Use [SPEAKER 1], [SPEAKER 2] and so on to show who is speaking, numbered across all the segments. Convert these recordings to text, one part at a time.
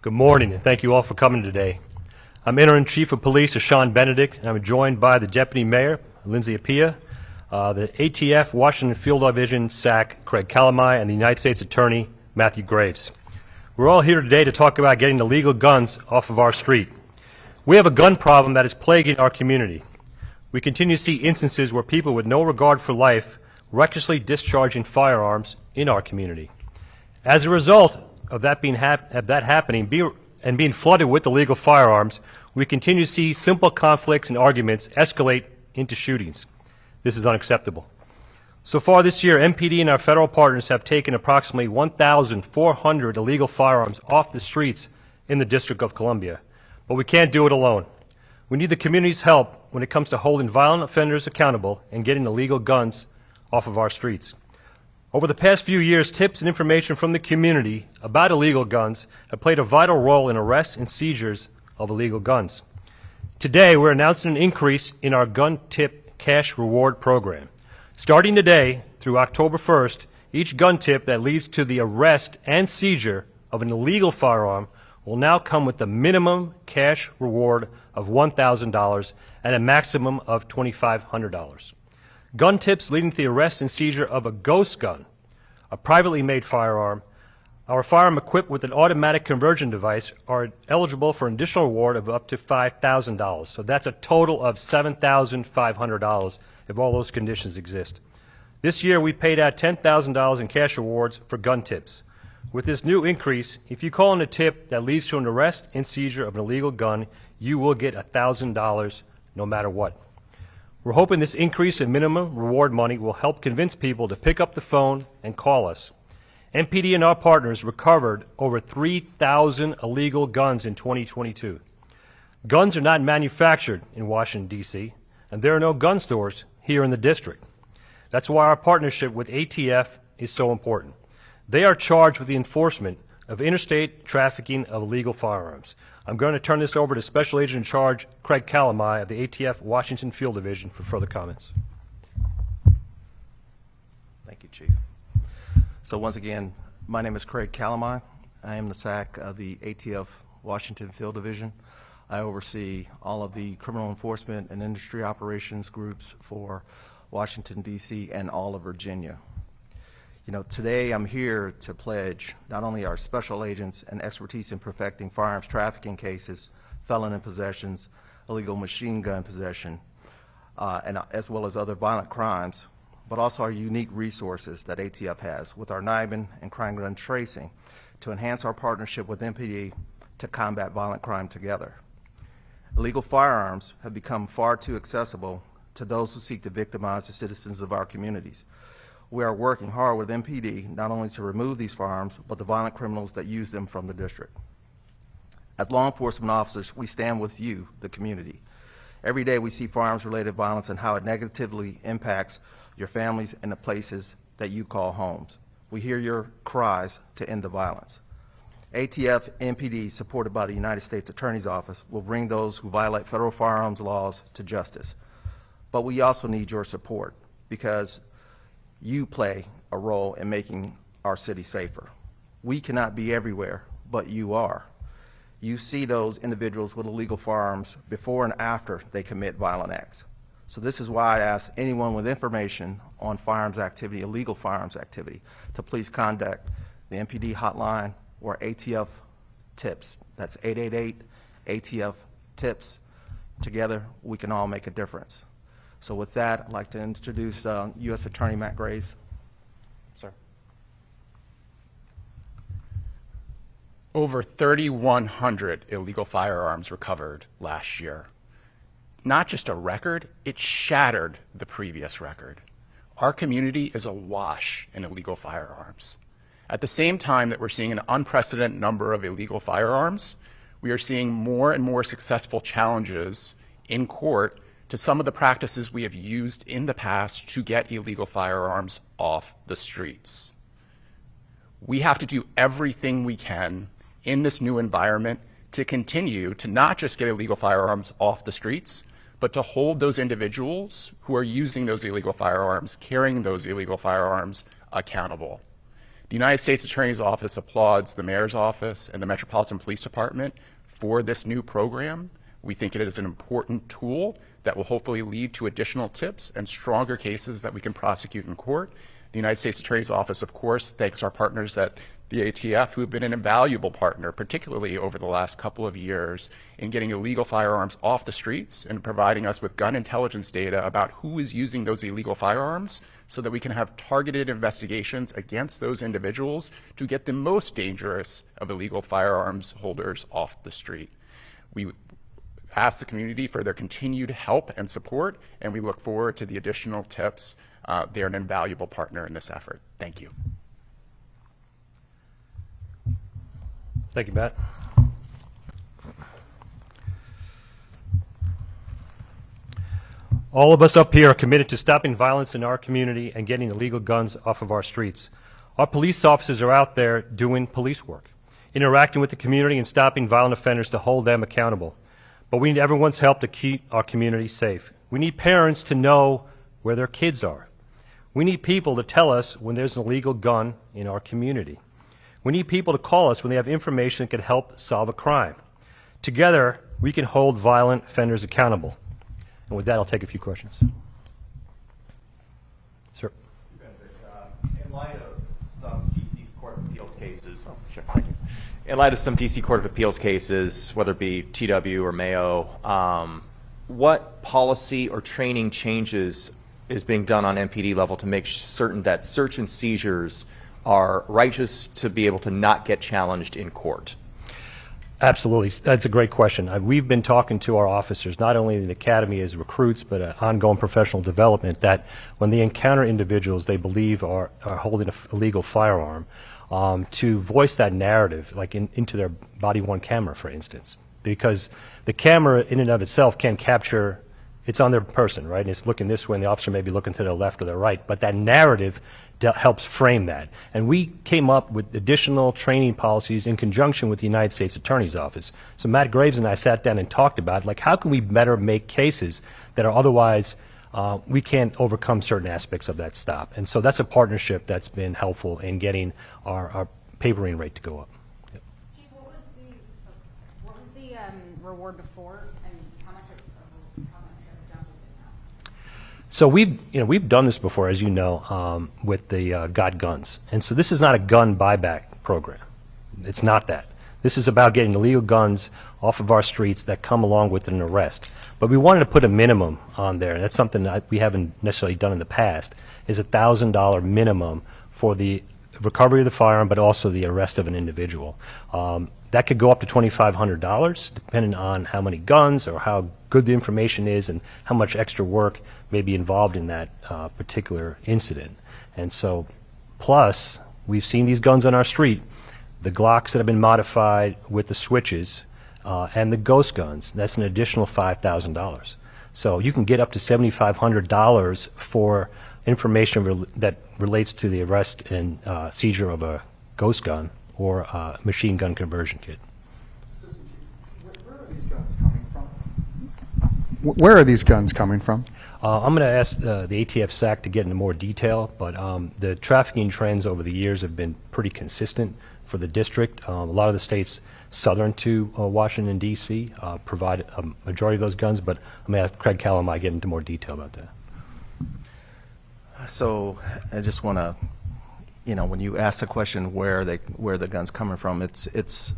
[SPEAKER 1] Good morning, and thank you all for coming today. I'm Interim Chief of Police Sean Benedict, and I'm joined by the Deputy Mayor, Lindsay Appiah, the ATF Washington Field Division SAC, Craig Calamai, and the United States Attorney, Matthew Graves. We're all here today to talk about getting illegal guns off of our street. We have a gun problem that is plaguing our community. We continue to see instances where people with no regard for life recklessly discharging firearms in our community. As a result of that happening and being flooded with illegal firearms, we continue to see simple conflicts and arguments escalate into shootings. This is unacceptable. So far this year, MPD and our federal partners have taken approximately 1,400 illegal firearms off the streets in the District of Columbia. But we can't do it alone. We need the community's help when it comes to holding violent offenders accountable and getting illegal guns off of our streets. Over the past few years, tips and information from the community about illegal guns have played a vital role in arrests and seizures of illegal guns. Today, we're announcing an increase in our gun tip cash reward program. Starting today through October 1st, each gun tip that leads to the arrest and seizure of an illegal firearm will now come with a minimum cash reward of $1,000 and a maximum of $2,500. Gun tips leading to the arrest and seizure of a ghost gun, a privately made firearm, or a firearm equipped with an automatic conversion device are eligible for an additional reward of up to $5,000. So that's a total of $7,500 if all those conditions exist. This year we paid out $10,000 in cash rewards for gun tips. With this new increase, if you call in a tip that leads to an arrest and seizure of an illegal gun, you will get $1,000 no matter what. We're hoping this increase in minimum reward money will help convince people to pick up the phone and call us. MPD and our partners recovered over 3,000 illegal guns in 2022. Guns are not manufactured in Washington, D.C., and there are no gun stores here in the district. That's why our partnership with ATF is so important. They are charged with the enforcement of interstate trafficking of illegal firearms. I'm going to turn this over to Special Agent in Charge Craig Calamai of the ATF Washington Field Division for further comments.
[SPEAKER 2] Thank you, Chief. So once again, my name is Craig Calamai. I am the SAC of the ATF Washington Field Division. I oversee all of the criminal enforcement and industry operations groups for Washington, D.C. and all of Virginia. You know, today I'm here to pledge not only our special agents and expertise in perfecting firearms trafficking cases, felon in possessions, illegal machine gun possession, and as well as other violent crimes, but also our unique resources that ATF has with our NIBIN and crime gun tracing to enhance our partnership with MPD to combat violent crime together. Illegal firearms have become far too accessible to those who seek to victimize the citizens of our communities. We are working hard with MPD not only to remove these firearms, but the violent criminals that use them from the district. As law enforcement officers, we stand with you, the community. Every day we see firearms-related violence and how it negatively impacts your families and the places that you call homes. We hear your cries to end the violence. ATF MPD, supported by the United States Attorney's Office, will bring those who violate federal firearms laws to justice. But we also need your support because you play a role in making our city safer. We cannot be everywhere, but you are. You see those individuals with illegal firearms before and after they commit violent acts. So this is why I ask anyone with information on firearms activity, illegal firearms activity, to please contact the MPD hotline or ATF TIPS. That's 888 ATF TIPS. Together, we can all make a difference. So with that, I'd like to introduce U.S. Attorney Matt Graves. Sir.
[SPEAKER 3] Over 3,100 illegal firearms recovered last year. Not just a record, it shattered the previous record. Our community is awash in illegal firearms. At the same time that we're seeing an unprecedented number of illegal firearms, we are seeing more and more successful challenges in court to some of the practices we have used in the past to get illegal firearms off the streets. We have to do everything we can in this new environment to continue to not just get illegal firearms off the streets, but to hold those individuals who are using those illegal firearms, carrying those illegal firearms, accountable. The United States Attorney's Office applauds the Mayor's Office and the Metropolitan Police Department for this new program. We think it is an important tool that will hopefully lead to additional tips and stronger cases that we can prosecute in court. The United States Attorney's Office, of course, thanks our partners at the ATF, who have been an invaluable partner, particularly over the last couple of years, in getting illegal firearms off the streets and providing us with gun intelligence data about who is using those illegal firearms so that we can have targeted investigations against those individuals to get the most dangerous of illegal firearms holders off the street. We ask the community for their continued help and support, and we look forward to the additional tips. They're an invaluable partner in this effort. Thank you.
[SPEAKER 1] Thank you, Matt. All of us up here are committed to stopping violence in our community and getting illegal guns off of our streets. Our police officers are out there doing police work, interacting with the community and stopping violent offenders to hold them accountable. But we need everyone's help to keep our community safe. We need parents to know where their kids are. We need people to tell us when there's an illegal gun in our community. We need people to call us when they have information that could help solve a crime. Together, we can hold violent offenders accountable. And with that, I'll take a few questions. Sir.
[SPEAKER 4] In light of some DC Court of Appeals cases, in light of some DC Court of Appeals cases, whether it be TW or Mayo, what policy or training changes is being done on MPD level to make certain that search and seizures are righteous to be able to not get challenged in court?
[SPEAKER 1] Absolutely. That's a great question. We've been talking to our officers, not only in the academy as recruits, but ongoing professional development, that when they encounter individuals they believe are holding an illegal firearm, to voice that narrative, like into their body-worn camera, for instance. Because the camera in and of itself can capture, it's on their person, right? And it's looking this way, and the officer may be looking to their left or their right, but that narrative helps frame that. And we came up with additional training policies in conjunction with the United States Attorney's Office. So Matt Graves and I sat down and talked about, like, how can we better make cases that are otherwise, we can't overcome certain aspects of that stop. And so that's a partnership that's been helpful in getting our papering rate to go up. Yep.
[SPEAKER 5] Chief, what was the reward before, and how much of a jump is it now?
[SPEAKER 1] So we've done this before, as you know, with the Got Guns. And so this is not a gun buyback program. It's not that. This is about getting illegal guns off of our streets that come along with an arrest. But we wanted to put a minimum on there, and that's something that we haven't necessarily done in the past, is a $1,000 minimum for the recovery of the firearm, but also the arrest of an individual. That could go up to $2,500, depending on how many guns or how good the information is and how much extra work may be involved in that particular incident. And so, plus, we've seen these guns on our street, the Glocks that have been modified with the switches, and the ghost guns. That's an additional $5,000. So you can get up to $7,500 for information that relates to the arrest and seizure of a ghost gun or a machine gun conversion kit.
[SPEAKER 6] Where are these guns coming from? Where are these guns coming from?
[SPEAKER 1] I'm going to ask the ATF SAC to get into more detail, but the trafficking trends over the years have been pretty consistent for the district. A lot of the states southern to Washington, D.C. Provide a majority of those guns, but I'm going to have Craig Calamai get into more detail about that.
[SPEAKER 2] So I just want to, when you ask the question where the gun's coming from, it's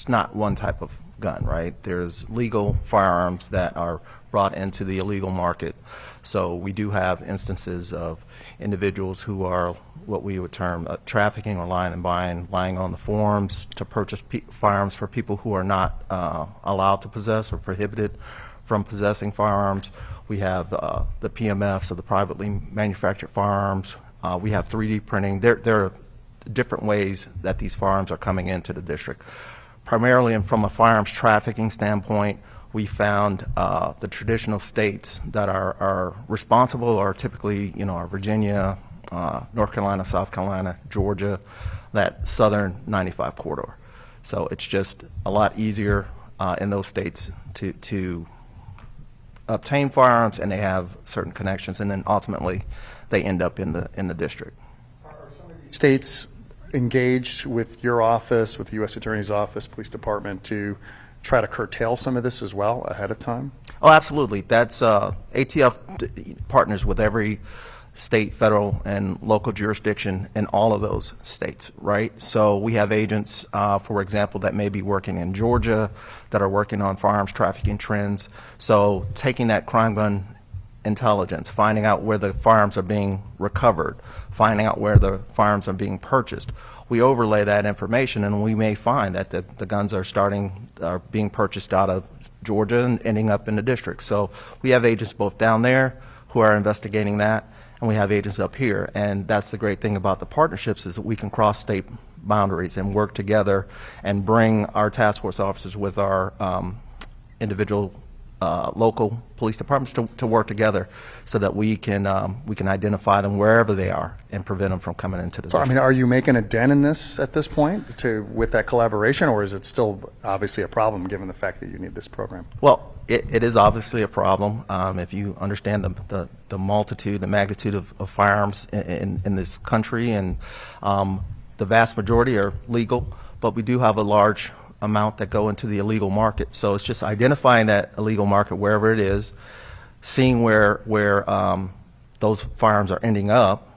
[SPEAKER 2] not one type of gun, right? There's legal firearms that are brought into the illegal market. So we do have instances of individuals who are what we would term trafficking or lying and buying, lying on the forms to purchase firearms for people who are not allowed to possess or prohibited from possessing firearms. We have the PMF, so the privately manufactured firearms. We have 3D printing. There are different ways that these firearms are coming into the district. Primarily, and from a firearms trafficking standpoint, we found the traditional states that are responsible are typically, are Virginia, North Carolina, South Carolina, Georgia, that southern 95 corridor. So it's just a lot easier in those states to obtain firearms, and they have certain connections, and then ultimately they end up in the district.
[SPEAKER 6] Are some of these states engaged with your office, with the U.S. Attorney's Office, Police Department, to try to curtail some of this as well ahead of time?
[SPEAKER 2] Oh, absolutely. That's ATF partners with every state, federal, and local jurisdiction in all of those states, right? So we have agents, for example, that may be working in Georgia that are working on firearms trafficking trends. So taking that crime gun intelligence, finding out where the firearms are being recovered, finding out where the firearms are being purchased. We overlay that information, and we may find that the guns are being purchased out of Georgia and ending up in the district. So we have agents both down there who are investigating that, and we have agents up here. And that's the great thing about the partnerships, is that we can cross state boundaries and work together and bring our task force officers with our individual local police departments to work together so that we can identify them wherever they are and prevent them from coming into the
[SPEAKER 6] So, I
[SPEAKER 2] district.
[SPEAKER 6] mean, are you making a dent in this at this point with that collaboration, or is it still obviously a problem given the fact that you need this program?
[SPEAKER 2] Well, it is obviously a problem. If you understand the multitude, the magnitude of firearms in this country, and the vast majority are legal, but we do have a large amount that go into the illegal market. So it's just identifying that illegal market wherever it is, seeing where those firearms are ending up,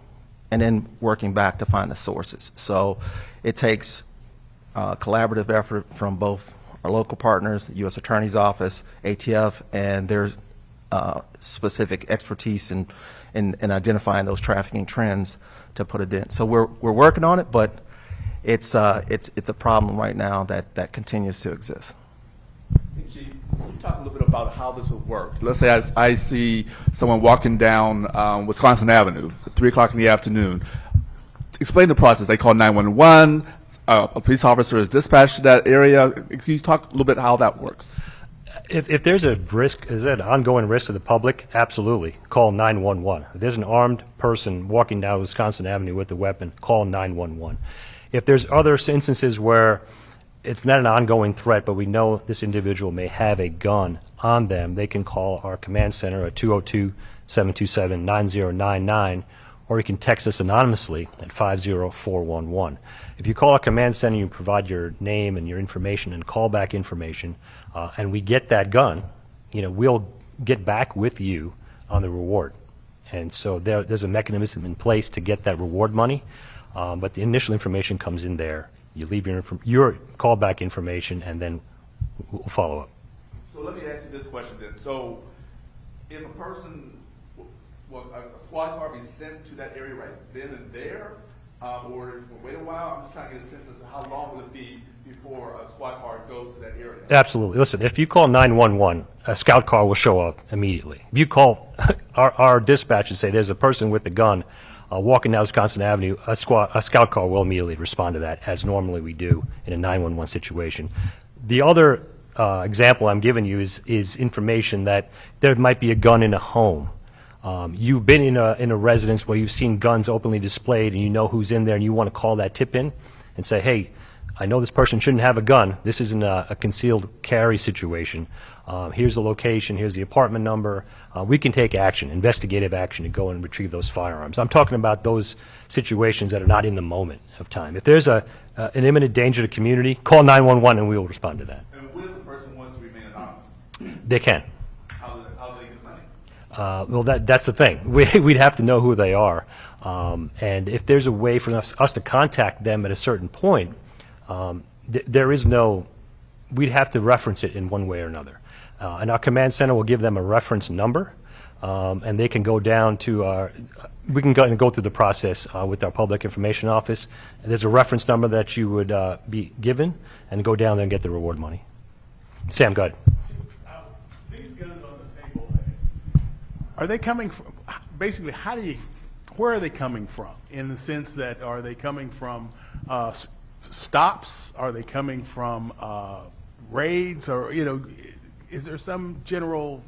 [SPEAKER 2] and then working back to find the sources. So it takes collaborative effort from both our local partners, the U.S. Attorney's Office, ATF, and their specific expertise in identifying those trafficking trends to put a dent. So we're working on it, but it's a problem right now that continues to exist.
[SPEAKER 7] Hey, Chief, can you talk a little bit about how this would work? Let's say I see someone walking down Wisconsin Avenue at 3 o'clock in the afternoon. Explain the process. They call 911. A police officer is dispatched to that area. Can you talk a little bit how that works?
[SPEAKER 1] If there's a risk, is there an ongoing risk to the public? Absolutely. Call 911. If there's an armed person walking down Wisconsin Avenue with a weapon, call 911. If there's other instances where it's not an ongoing threat, but we know this individual may have a gun on them, they can call our command center at 202-727-9099, or you can text us anonymously at 50411. If you call our command center, you provide your name and your information and callback information, and we get that gun, we'll get back with you on the reward. And so there's a mechanism in place to get that reward money, but the initial information comes in there. You leave your callback information, and then we'll follow up.
[SPEAKER 7] So let me ask you this question then. So if a person, a squad car be sent to that area right then and there, or wait a while? I'm just trying to get a sense as to how long will it be before a squad car goes to that area?
[SPEAKER 1] Absolutely. Listen, if you call 911, a scout car will show up immediately. If you call our dispatch and say there's a person with a gun walking down Wisconsin Avenue, a scout car will immediately respond to that, as normally we do in a 911 situation. The other example I'm giving you is information that there might be a gun in a home. You've been in a residence where you've seen guns openly displayed, and you know who's in there, and you want to call that tip in and say, hey, I know this person shouldn't have a gun. This isn't a concealed carry situation. Here's the location. Here's the apartment number. We can take action, investigative action, to go and retrieve those firearms. I'm talking about those situations that are not in the moment of time. If there's an imminent danger to the community, call 911 and we will respond to that.
[SPEAKER 7] And what if the person wants to remain anonymous?
[SPEAKER 1] They can.
[SPEAKER 7] How do they get money?
[SPEAKER 1] Well, that's the thing. We'd have to know who they are. And if there's a way for us to contact them at a certain point, there is no, we'd have to reference it in one way or another. And our command center will give them a reference number, and they can go down to we can go through the process with our public information office. And there's a reference number that you would be given, and go down there and get the reward money. Sam, go ahead.
[SPEAKER 8] These guns on the table, are they coming from, basically, where are they coming from? In the sense that, are they coming from stops? Are they coming from raids? Or, is there some general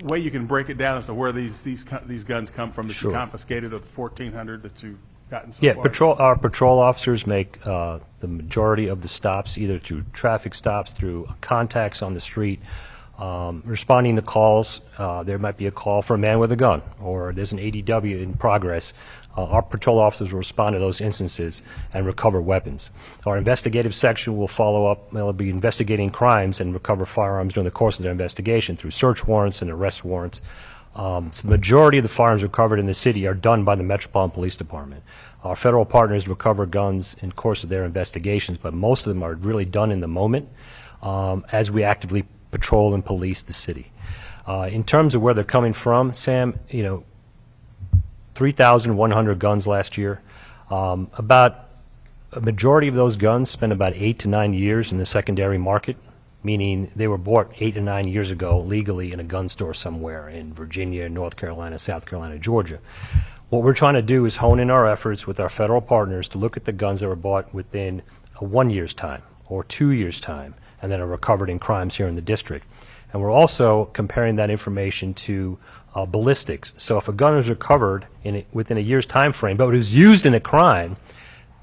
[SPEAKER 8] way you can break it down as to where these guns come from that
[SPEAKER 1] Sure.
[SPEAKER 8] you confiscated of the 1,400 that you've gotten so
[SPEAKER 1] Yeah,
[SPEAKER 8] far?
[SPEAKER 1] our patrol officers make the majority of the stops, either through traffic stops, through contacts on the street, responding to calls. There might be a call for a man with a gun, or there's an ADW in progress. our patrol officers will respond to those instances and recover weapons. Our investigative section will follow up. They'll be investigating crimes and recover firearms during the course of their investigation through search warrants and arrest warrants. So the majority of the firearms recovered in the city are done by the Metropolitan Police Department. Our federal partners recover guns in the course of their investigations, but most of them are really done in the moment as we actively patrol and police the city. In terms of where they're coming from, Sam, 3,100 guns last year. About a majority of those guns spent about 8 to 9 years in the secondary market, meaning they were bought 8 to 9 years ago legally in a gun store somewhere in Virginia, North Carolina, South Carolina, Georgia. What we're trying to do is hone in our efforts with our federal partners to look at the guns that were bought within a 1 year's time or 2 years' time and that are recovered in crimes here in the district. And we're also comparing that information to ballistics. So if a gun is recovered within a year's time frame, but it was used in a crime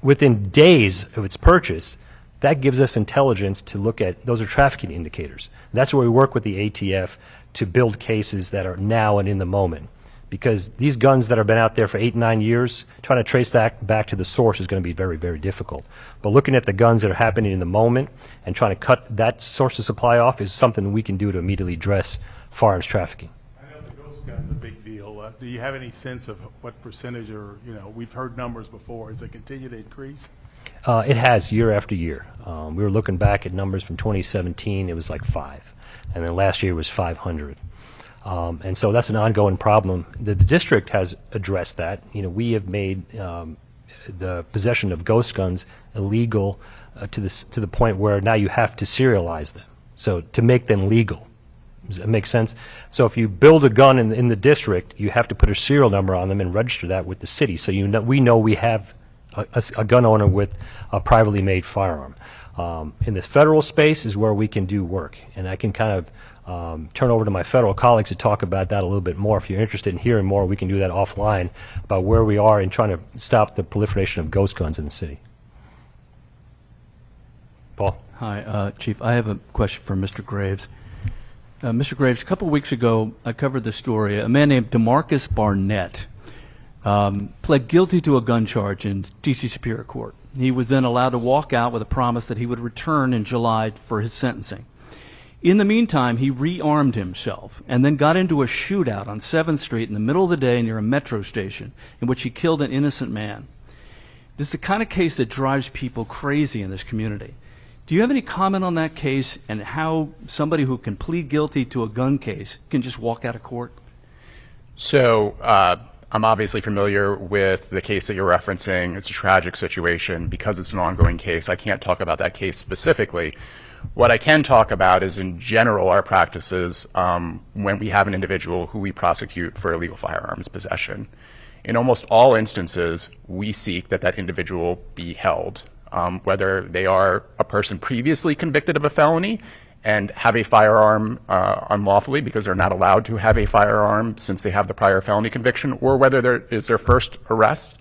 [SPEAKER 1] within days of its purchase, that gives us intelligence to look at. Those are trafficking indicators. That's where we work with the ATF to build cases that are now and in the moment. Because these guns that have been out there for 8, 9 years, trying to trace that back to the source is going to be very, very difficult. But looking at the guns that are happening in the moment and trying to cut that source of supply off is something we can do to immediately address firearms trafficking.
[SPEAKER 8] I know the ghost gun's a big deal. Do you have any sense of what percentage, or, we've heard numbers before, has it continued to increase?
[SPEAKER 1] It has year after year. We were looking back at numbers from 2017, it was like 5. And then last year was 500. And so that's an ongoing problem. The district has addressed that. We have made the possession of ghost guns illegal to the point where now you have to serialize them, so to make them legal. Does that make sense? So if you build a gun in the district, you have to put a serial number on them and register that with the city, so we know we have a gun owner with a privately made firearm. In the federal space is where we can do work, and I can kind of turn over to my federal colleagues to talk about that a little bit more. If you're interested in hearing more, we can do that offline about where we are in trying to stop the proliferation of ghost guns in the city. Paul?
[SPEAKER 9] Hi, Chief. I have a question for Mr. Graves. Mr. Graves, a couple of weeks ago, I covered the story. A man named Demarcus Barnett pled guilty to a gun charge in D.C. Superior Court. He was then allowed to walk out with a promise that he would return in July for his sentencing. In the meantime, he rearmed himself and then got into a shootout on 7th Street in the middle of the day near a metro station in which he killed an innocent man. This is the kind of case that drives people crazy in this community. Do you have any comment on that case and how somebody who can plead guilty to a gun case can just walk out of court?
[SPEAKER 3] So I'm obviously familiar with the case that you're referencing. It's a tragic situation. Because it's an ongoing case, I can't talk about that case specifically. What I can talk about is, in general, our practices when we have an individual who we prosecute for illegal firearms possession. In almost all instances, we seek that that individual be held, whether they are a person previously convicted of a felony and have a firearm unlawfully because they're not allowed to have a firearm since they have the prior felony conviction, or whether there is their first arrest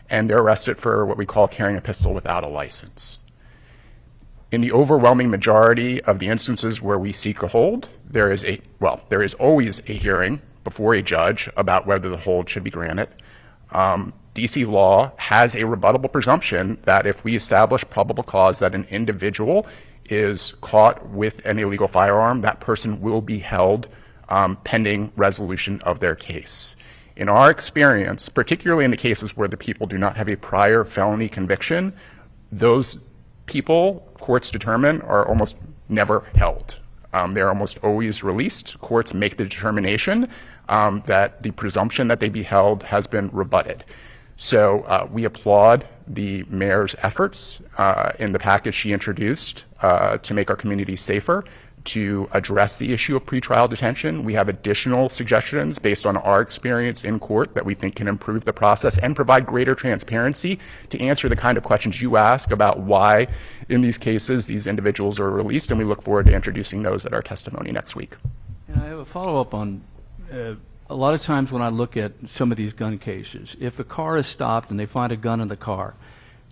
[SPEAKER 3] and they're arrested for what we call carrying a pistol without a license. In the overwhelming majority of the instances where we seek a hold, there is always a hearing before a judge about whether the hold should be granted. DC law has a rebuttable presumption that if we establish probable cause that an individual is caught with an illegal firearm, that person will be held pending resolution of their case. In our experience, particularly in the cases where the people do not have a prior felony conviction, those people, courts determine, are almost never held. They're almost always released. Courts make the determination that the presumption that they be held has been rebutted. So we applaud the mayor's efforts in the package she introduced to make our community safer, to address the issue of pretrial detention. We have additional suggestions based on our experience in court that we think can improve the process and provide greater transparency to answer the kind of questions you ask about why in these cases these individuals are released, and we look forward to introducing those at our testimony next week.
[SPEAKER 9] And I have a follow-up on a lot of times when I look at some of these gun cases, if a car is stopped and they find a gun in the car,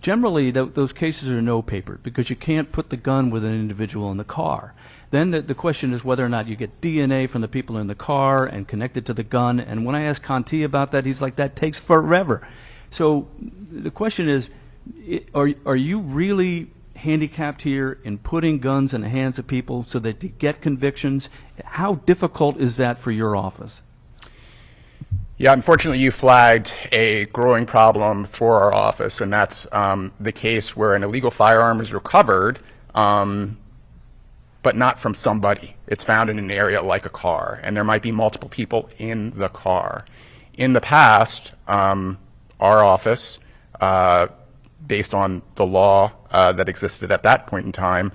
[SPEAKER 9] generally those cases are no-papered because you can't put the gun with an individual in the car. Then the question is whether or not you get DNA from the people in the car and connect it to the gun. And when I asked Conti about that, he's like, that takes forever. So the question is, are you really handicapped here in putting guns in the hands of people so that they get convictions? How difficult is that for your office?
[SPEAKER 3] Yeah, unfortunately, you flagged a growing problem for our office, and that's the case where an illegal firearm is recovered, but not from somebody. It's found in an area like a car, and there might be multiple people in the car. In the past, our office, based on the law that existed at that point in time,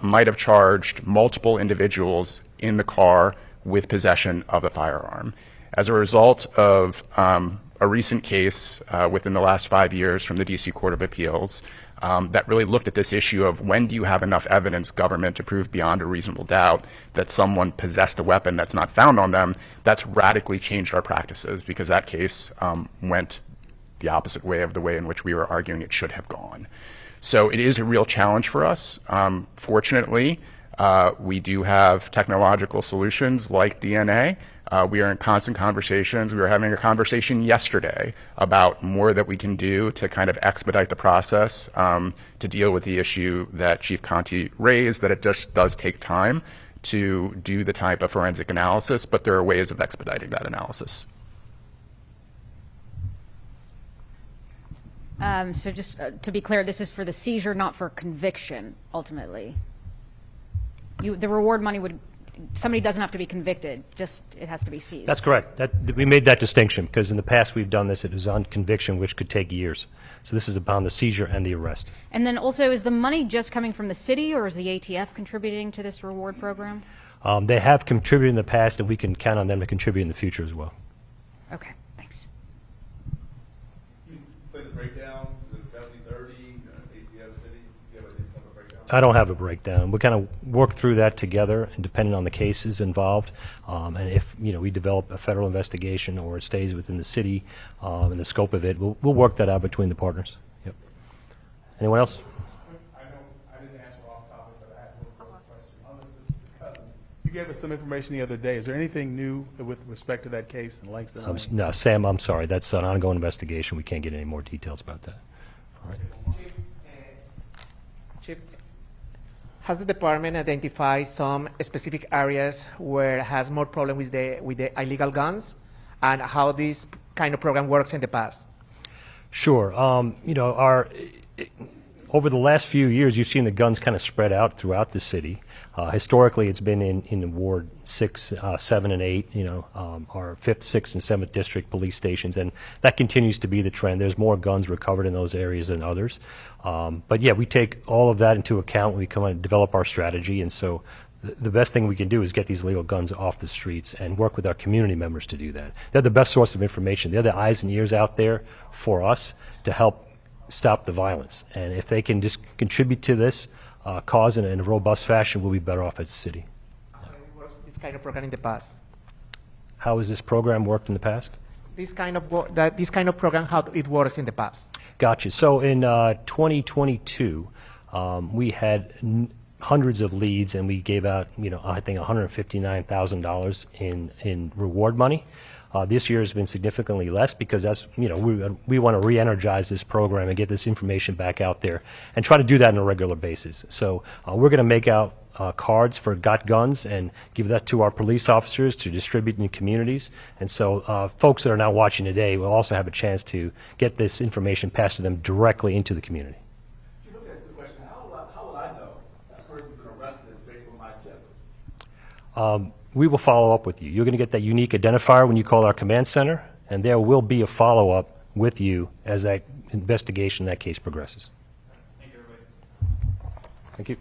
[SPEAKER 3] might have charged multiple individuals in the car with possession of a firearm. As a result of a recent case within the last 5 years from the D.C. Court of Appeals that really looked at this issue of when do you have enough evidence, government, to prove beyond a reasonable doubt that someone possessed a weapon that's not found on them, that's radically changed our practices, because that case went the opposite way of the way in which we were arguing it should have gone. So it is a real challenge for us. Fortunately, we do have technological solutions like DNA. We are in constant conversations. We were having a conversation yesterday about more that we can do to kind of expedite the process to deal with the issue that Chief Conti raised, that it just does take time to do the type of forensic analysis, but there are ways of expediting that analysis.
[SPEAKER 5] So just to be clear, this is for the seizure, not for conviction, ultimately. The reward money would, somebody doesn't have to be convicted, just it has to be seized.
[SPEAKER 1] That's correct. We made that distinction because in the past we've done this. It was on conviction, which could take years. So this is upon the seizure and the arrest.
[SPEAKER 5] And then also, is the money just coming from the city, or is the ATF contributing to this reward program?
[SPEAKER 1] They have contributed in the past, and we can count on them to contribute in the future as well.
[SPEAKER 5] Okay, thanks.
[SPEAKER 7] The breakdown, the 70-30, ATF city, do you have a breakdown?
[SPEAKER 1] I don't have a breakdown. We kind of work through that together, and depending on the cases involved, and if we develop a federal investigation or it stays within the city and the scope of it, we'll work that out between the partners. Yep. Anyone else?
[SPEAKER 8] I didn't answer off topic, but I have one question. On the cousins, you gave us some information the other day. Is there anything new with respect to that case in Langston?
[SPEAKER 1] No, Sam, I'm sorry. That's an ongoing investigation. We can't get any more details about that. All right.
[SPEAKER 10] Chief, has the department identified some specific areas where it has more problem with the illegal guns, and how this kind of program works in the past?
[SPEAKER 1] Sure. Over the last few years, you've seen the guns kind of spread out throughout the city. Historically, it's been in Ward 6, 7, and 8, our 5th, 6th, and 7th district police stations, and that continues to be the trend. There's more guns recovered in those areas than others. But yeah, we take all of that into account when we come and develop our strategy, and so the best thing we can do is get these illegal guns off the streets and work with our community members to do that. They're the best source of information. They're the eyes and ears out there for us to help stop the violence. And if they can just contribute to this cause in a robust fashion, we'll be better off as a city.
[SPEAKER 10] How it works this kind of program in the past?
[SPEAKER 1] How has this program worked in the past?
[SPEAKER 10] This kind of program, how it works in the past?
[SPEAKER 1] Gotcha. So in 2022, we had hundreds of leads, and we gave out, I think $159,000 in reward money. This year has been significantly less because that's, we want to re-energize this program and get this information back out there and try to do that on a regular basis. So we're going to make out cards for Got Guns and give that to our police officers to distribute in communities. And so folks that are now watching today will also have a chance to get this information passed to them directly into the community.
[SPEAKER 7] Look at the question, how will I know that person's been arrested based on my tip?
[SPEAKER 1] We will follow up with you. You're going to get that unique identifier when you call our command center, and there will be a follow-up with you as that investigation, that case progresses.
[SPEAKER 7] Thank you, everybody.
[SPEAKER 1] Thank you.